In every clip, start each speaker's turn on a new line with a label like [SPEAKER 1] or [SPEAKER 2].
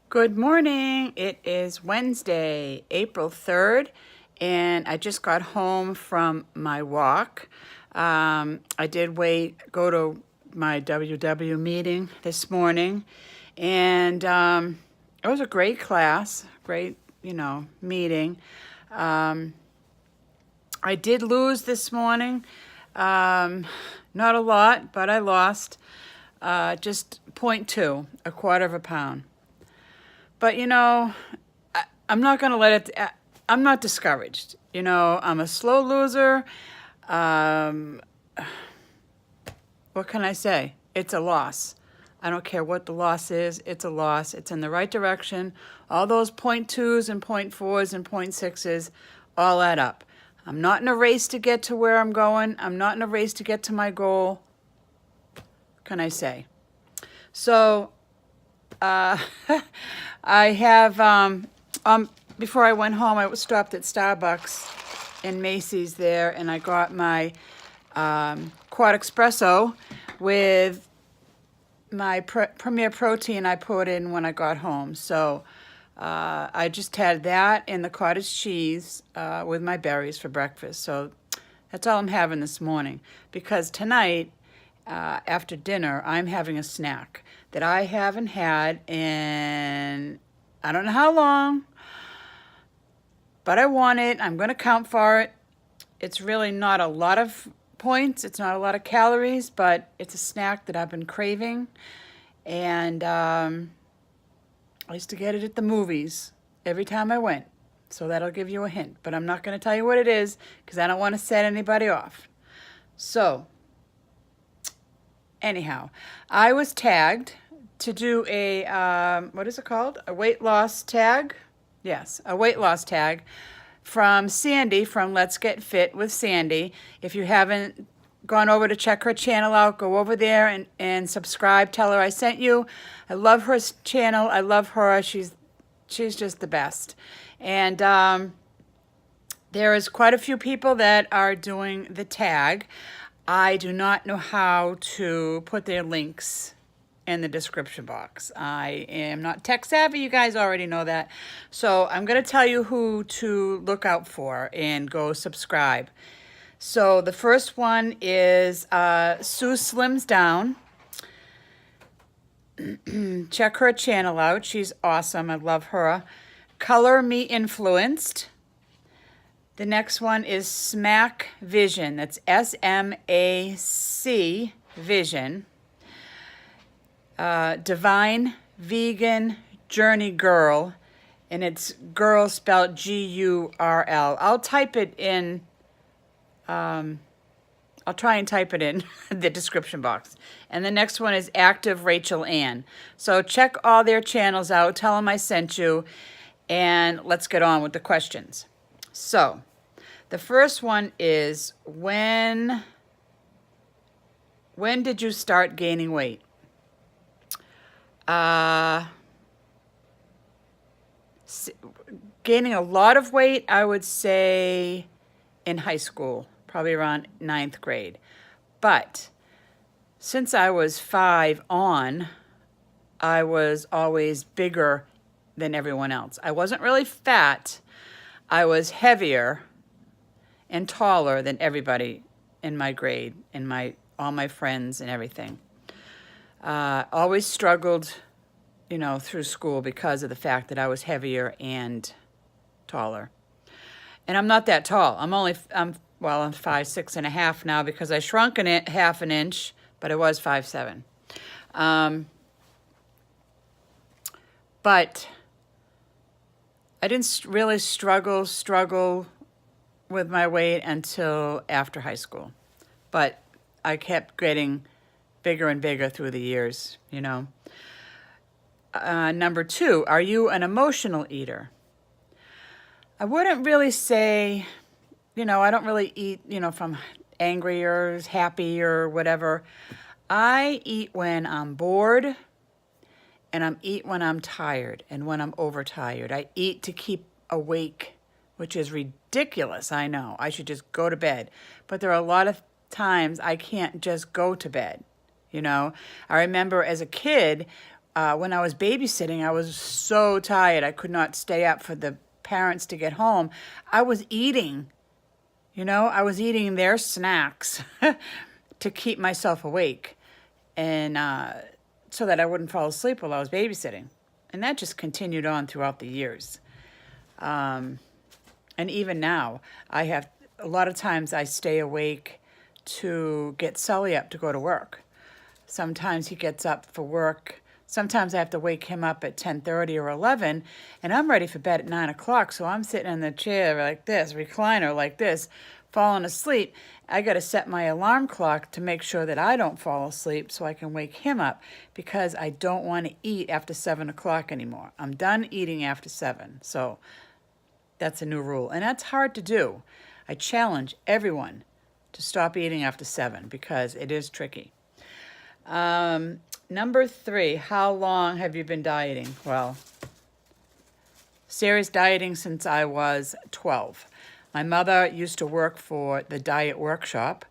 [SPEAKER 1] Good morning. It is Wednesday, April 3rd, and I just got home from my walk. I did go to my WW meeting this morning, and it was a great class, great, meeting. I did lose this morning. Not a lot, but I lost just 0.2, a quarter of a pound. But, I'm not going to let it, I'm not discouraged. I'm a slow loser. What can I say? It's a loss. I don't care what the loss is. It's a loss. It's in the right direction. All those 0.2s and 0.4s and 0.6s all add up. I'm not in a race to get to where I'm going. I'm not in a race to get to my goal. What can I say? So, I have, before I went home, I stopped at Starbucks and Macy's there, and I got my quad espresso with my Premier Protein I put in when I got home. So I just had that and the cottage cheese with my berries for breakfast. So that's all I'm having this morning, because tonight, after dinner, I'm having a snack that I haven't had in I don't know how long, but I want it. I'm going to count for it. It's really not a lot of points. It's not a lot of calories, but it's a snack that I've been craving. And I used to get it at the movies every time I went. So that'll give you a hint. But I'm not going to tell you what it is because I don't want to set anybody off. So, anyhow, I was tagged to do a, what is it called? A weight loss tag? Yes, a weight loss tag from Sandy from Let's Get Fit with Sandy. If you haven't gone over to check her channel out, go over there and subscribe. Tell her I sent you. I love her channel. I love her. She's just the best. And there is quite a few people that are doing the tag. I do not know how to put their links in the description box. I am not tech savvy. You guys already know that. So I'm going to tell you who to look out for and go subscribe. So the first one is Sue Slims Down. Check her channel out. She's awesome. I love her. Color Me Influenced. The next one is SMAC Vision. That's SMAC Vision. Divine Vegan Journey Girl, and it's girl spelled G-U-R-L. I'll type it in, I'll try and type it in the description box. And the next one is Active Rachel Ann. So check all their channels out, tell them I sent you, and let's get on with the questions. So, the first one is, when did you start gaining weight? Gaining a lot of weight, I would say in high school, probably around 9th grade. But since I was 5 on, I was always bigger than everyone else. I wasn't really fat. I was heavier and taller than everybody in my grade, and all my friends and everything. Always struggled, through school because of the fact that I was heavier and taller. And I'm not that tall. I'm 5'6.5" now because I shrunk half an inch, but I was 5'7". But I didn't really struggle with my weight until after high school. But I kept getting bigger and bigger through the years, Number 2, are you an emotional eater? I wouldn't really say, I don't really eat, if I'm angry or happy or whatever. I eat when I'm bored, and I eat when I'm tired and when I'm overtired. I eat to keep awake, which is ridiculous, I know. I should just go to bed. But there are a lot of times I can't just go to bed. I remember as a kid, when I was babysitting, I was so tired. I could not stay up for the parents to get home. I was eating, I was eating their snacks to keep myself awake, and so that I wouldn't fall asleep while I was babysitting. And that just continued on throughout the years. And even now, a lot of times I stay awake to get Sully up to go to work. Sometimes he gets up for work. Sometimes I have to wake him up at 10:30 or 11, and I'm ready for bed at 9 o'clock, so I'm sitting in the chair like this, recliner like this, falling asleep. I got to set my alarm clock to make sure that I don't fall asleep so I can wake him up, because I don't want to eat after 7 o'clock anymore. I'm done eating after 7, so that's a new rule, and that's hard to do. I challenge everyone to stop eating after 7 because it is tricky. Number 3, how long have you been dieting? Well, serious dieting since I was 12. My mother used to work for the Diet Workshop,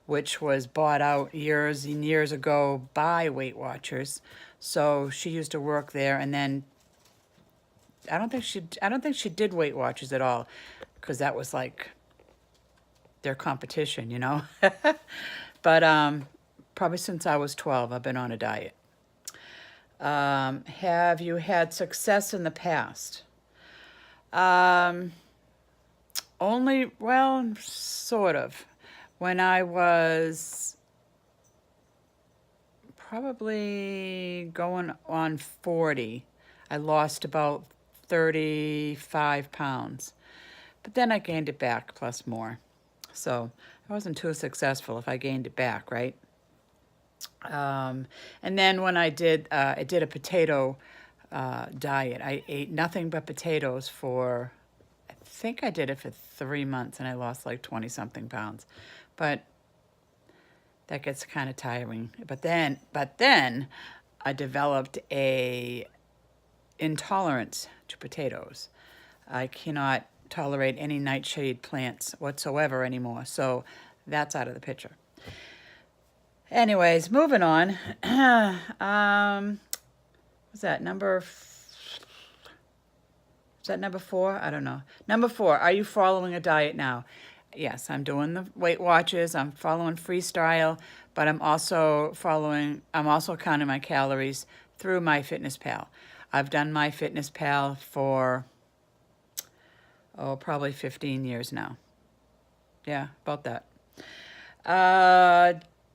[SPEAKER 1] which was bought out years and years ago by Weight Watchers. So she used to work there, and then I don't think she did Weight Watchers at all, because that was like their competition, But probably since I was 12, I've been on a diet. Have you had success in the past? Well, sort of. When I was probably going on 40, I lost about 35 pounds. But then I gained it back plus more. So I wasn't too successful if I gained it back, right? And then when I did a potato diet. I ate nothing but potatoes for, I think I did it for 3 months, and I lost like 20-something pounds. But that gets kind of tiring. But then I developed a intolerance to potatoes. I cannot tolerate any nightshade plants whatsoever anymore. So that's out of the picture. Anyways, moving on. Was that number 4? I don't know. Number 4, are you following a diet now? Yes, I'm doing the Weight Watchers. I'm following freestyle, but I'm also counting my calories through MyFitnessPal. I've done MyFitnessPal for, probably 15 years now. Yeah, about that.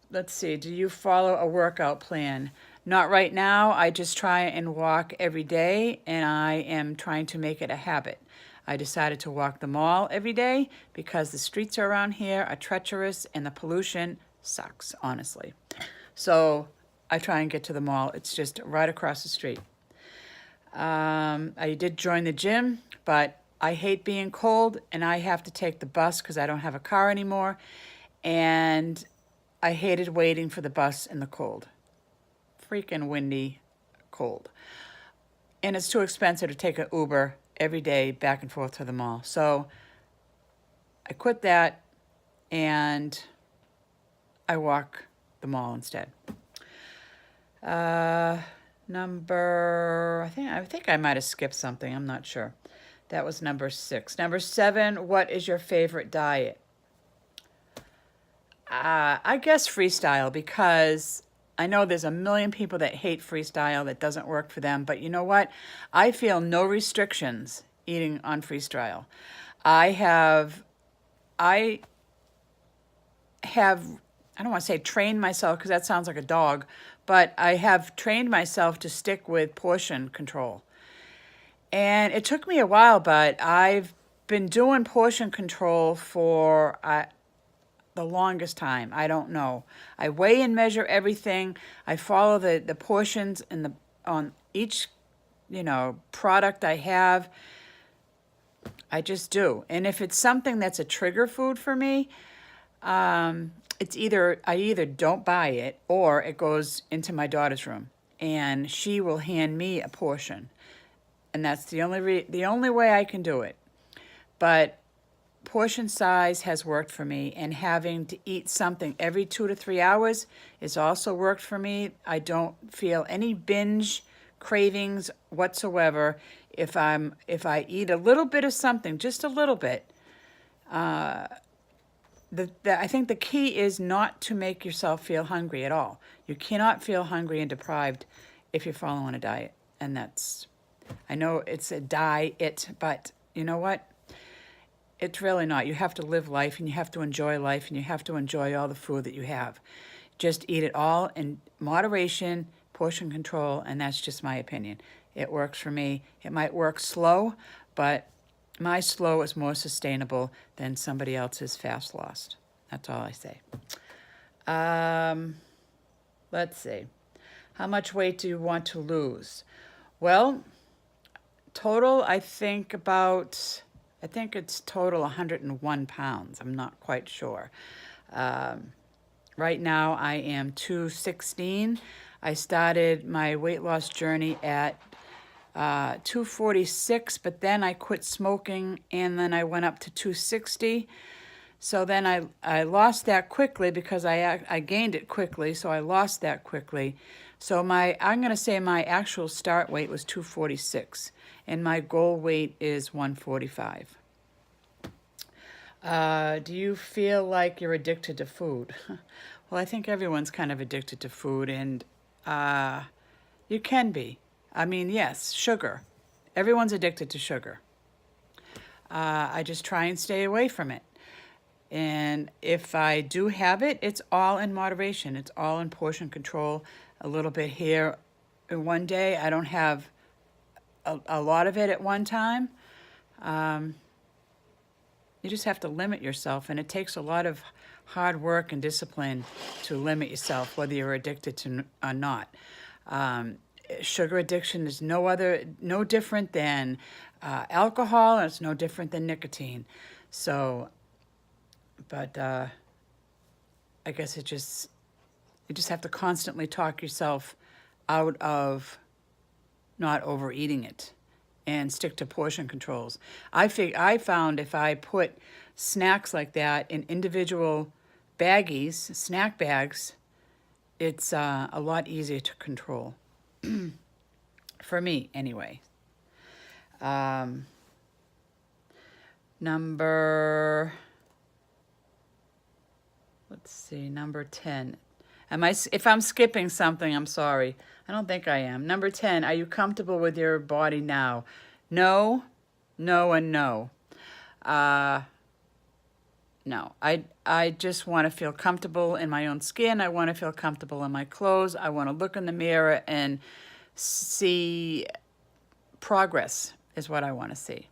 [SPEAKER 1] Let's see. Do you follow a workout plan? Not right now. I just try and walk every day, and I am trying to make it a habit. I decided to walk the mall every day because the streets around here are treacherous and the pollution sucks, honestly. So I try and get to the mall. It's just right across the street. I did join the gym, but I hate being cold, and I have to take the bus because I don't have a car anymore. And I hated waiting for the bus in the cold. Freaking windy, cold. And it's too expensive to take an Uber every day back and forth to the mall. So I quit that, and I walk the mall instead. I think I might have skipped something. I'm not sure. That was number 6. Number 7, what is your favorite diet? I guess freestyle, because I know there's a million people that hate freestyle, that doesn't work for them. But you know what? I feel no restrictions eating on freestyle. I don't want to say trained myself, because that sounds like a dog, but I have trained myself to stick with portion control. And it took me a while, but I've been doing portion control for the longest time. I don't know. I weigh and measure everything. I follow the portions on each, product I have. I just do. And if it's something that's a trigger food for me, it's I either don't buy it, or it goes into my daughter's room and she will hand me a portion. And that's the only way I can do it. But portion size has worked for me, and having to eat something every 2 to 3 hours has also worked for me. I don't feel any binge cravings whatsoever. If I eat a little bit of something, just a little bit, I think the key is not to make yourself feel hungry at all. You cannot feel hungry and deprived if you're following a diet. And that's, I know it's a diet, but you know what? It's really not. You have to live life, and you have to enjoy life, and you have to enjoy all the food that you have. Just eat it all in moderation, portion control, and that's just my opinion. It works for me. It might work slow, but my slow is more sustainable than somebody else's fast lost. That's all I say. Let's see. How much weight do you want to lose? Well, total, I think it's total 101 pounds. I'm not quite sure. Right now I am 216. I started my weight loss journey at 246, but then I quit smoking, and then I went up to 260. So then I lost that quickly because I gained it quickly, so I lost that quickly. So I'm going to say my actual start weight was 246, and my goal weight is 145. Do you feel like you're addicted to food? Well, I think everyone's kind of addicted to food, and you can be. I mean, yes, sugar. Everyone's addicted to sugar. I just try and stay away from it. And if I do have it, it's all in moderation. It's all in portion control. A little bit here in one day. I don't have a lot of it at one time. You just have to limit yourself, and it takes a lot of hard work and discipline to limit yourself, whether you're addicted to or not. Sugar addiction is no different than alcohol, and it's no different than nicotine. So, but I guess you just have to constantly talk yourself out of not overeating it and stick to portion controls. I found if I put snacks like that in individual baggies, snack bags, it's a lot easier to control. For me, anyway. Number 10. If I'm skipping something, I'm sorry. I don't think I am. Number 10, are you comfortable with your body now? No, no, and no. No, I just want to feel comfortable in my own skin. I want to feel comfortable in my clothes. I want to look in the mirror and see progress is what I want to see.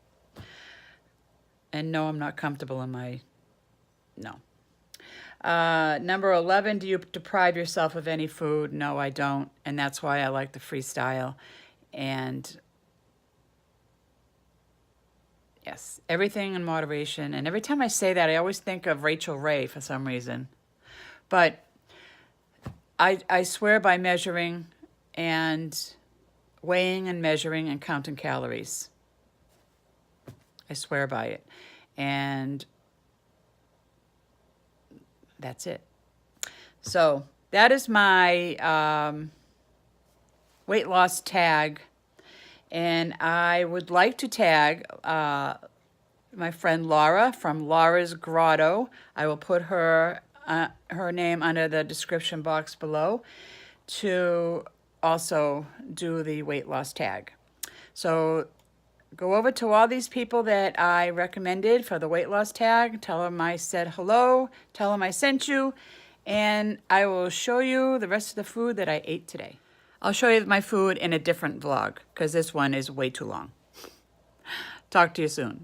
[SPEAKER 1] And no, I'm not comfortable in no. Number 11, do you deprive yourself of any food? No, I don't. And that's why I like the freestyle. And yes, everything in moderation. And every time I say that, I always think of Rachel Ray for some reason. But I swear by measuring and weighing and measuring and counting calories. I swear by it. And that's it. So that is my weight loss tag. And I would like to tag my friend Laura from Laura's Grotto. I will put her name under the description box below to also do the weight loss tag. So go over to all these people that I recommended for the weight loss tag. Tell them I said hello. Tell them I sent you. And I will show you the rest of the food that I ate today. I'll show you my food in a different vlog because this one is way too long. Talk to you soon.